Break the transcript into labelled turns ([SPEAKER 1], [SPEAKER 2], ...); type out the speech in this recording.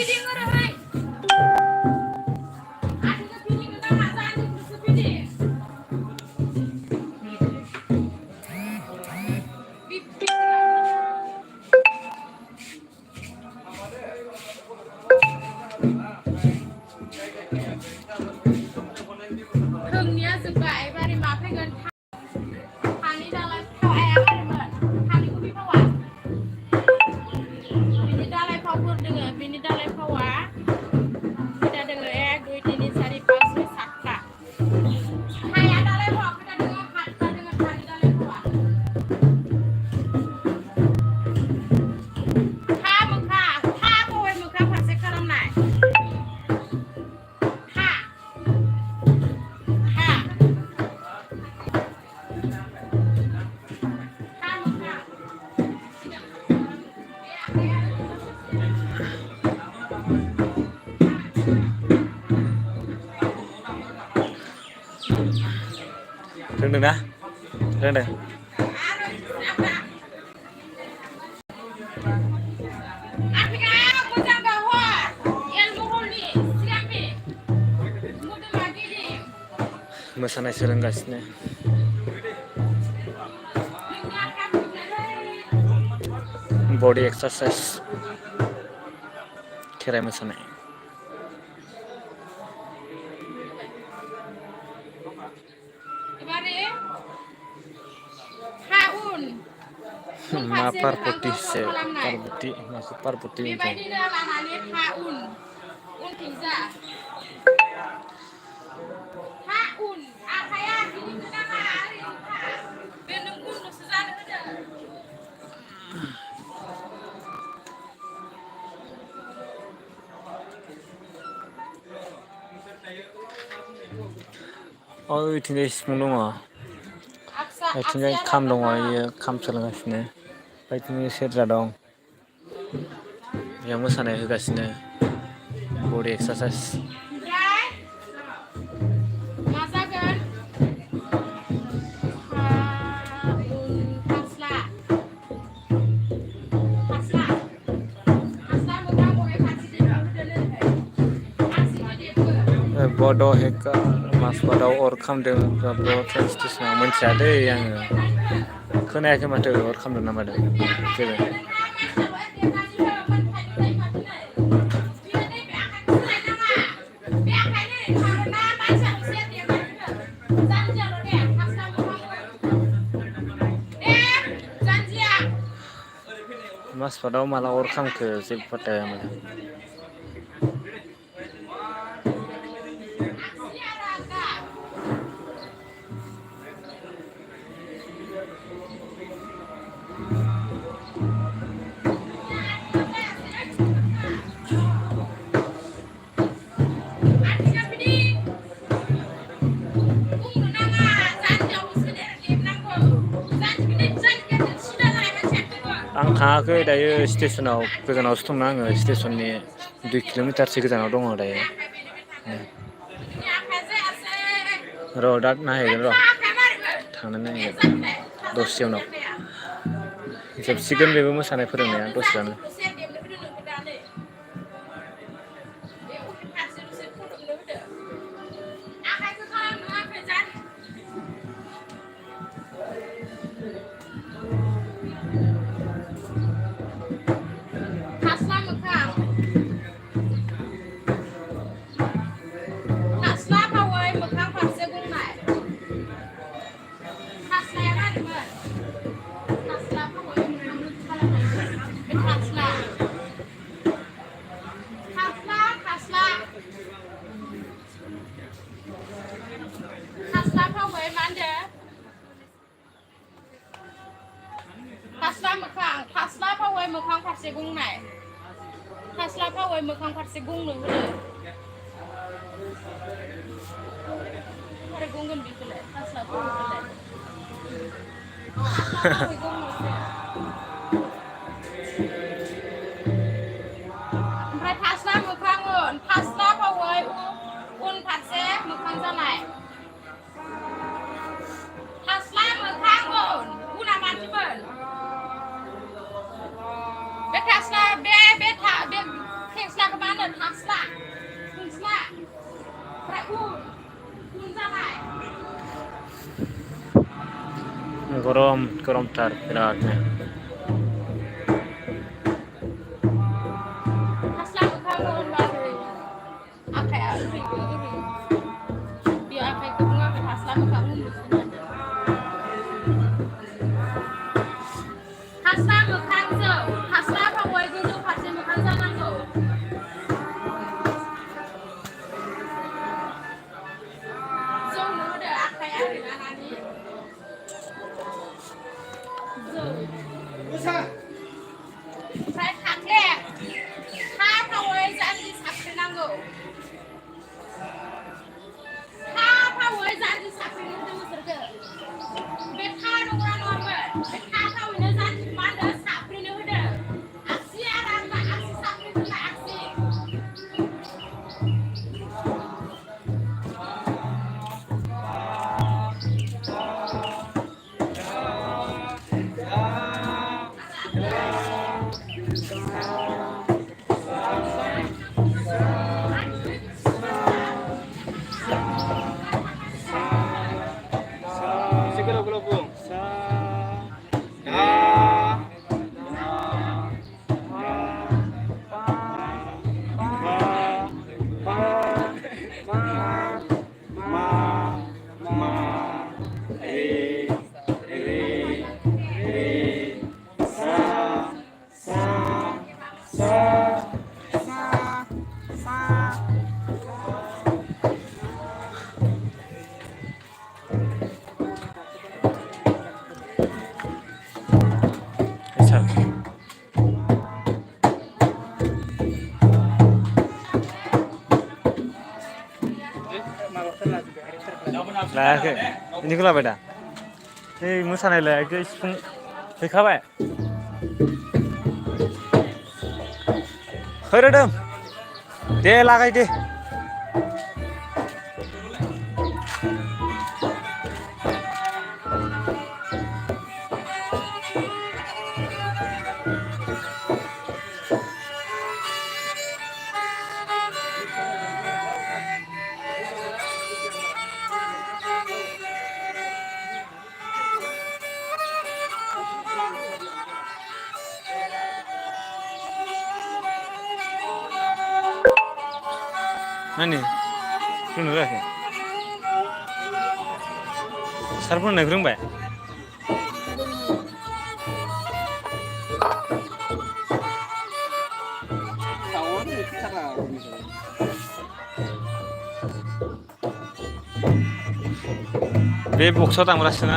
[SPEAKER 1] เรื่องหนึ่งนะเรื่องหนึ่งमोसानाय सोलोंगासिनो बडि एक्सारसाइज खेराइ मोसानाय मा पार्बतीसो पार्बती माखौ पार्बती ओइथिंजाय सिफुं दङ ओइथिंजाय खाम दङ इयो खाम सोलोंगासिनो ओइथिंजाय सेरजा दं बेयाव मोसानाय होगासिनो बडि एक्सारसाइज बड' हेकार माजबादाव अर खामदों बर' ट्रेन स्टेसनाव मोनथिया दै आङो खोनायाखै माथो अर खामदों ना मादों जेबो माजबादाव माला अर खामखो जेबो पात्ताया मोना आं थाङाखै दायो स्टेसनाव गोजानावसो दं आङो स्टेसननि 2 किल'मिटारसो गोजानाव दङ दायो र' दा नायहैगोन र' थांनानै नायहैगोन दसे उनाव जोबसिगोन बेबो मोसानाय फोरोंनाया दसेयावनो मोखां फारसे गंनाय फास्ला फावै मोखां फारसे गंनो होदो आरो गंगोन बेखौलाय फास्ला फावैखौलाय ओमफ्राय फास्ला मोखां फास्ला फावै उन फारसे मोखां जानाय फास्ला मोखां उना मानसिमोन बे फेस्लाखौ मा गरमथार बिरादनो लायाखै इनिखौ लाबाय दा नै मोसानाय लायाखै सिफुं हैखाबाय है रोदोम दे लागाय दे Nani? Belum lagi. Sarpun naik rumah. Be boxo tak merasa na.